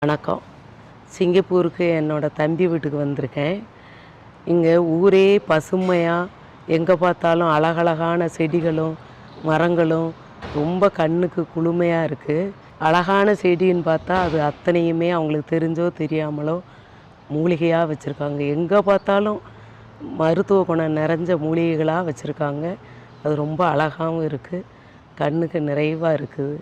வணக்கம். சிங்கப்பூருக்கு என்னோடய தம்பி வீட்டுக்கு வந்திருக்கேன். இங்கே ஊரே பசுமையாக எங்கே பார்த்தாலும் அழகழகான செடிகளும் மரங்களும் ரொம்ப கண்ணுக்கு குளுமையாக இருக்குது. அழகான செடின்னு பார்த்தா அது அத்தனையுமே அவங்களுக்கு தெரிஞ்சோ தெரியாமலோ மூலிகையாக வச்சுருக்காங்க. எங்கே பார்த்தாலும் மருத்துவ குணம் நிறைஞ்ச மூலிகைகளாக வச்சுருக்காங்க. அது ரொம்ப அழகாகவும் இருக்குது, கண்ணுக்கு நிறைவாக இருக்குது.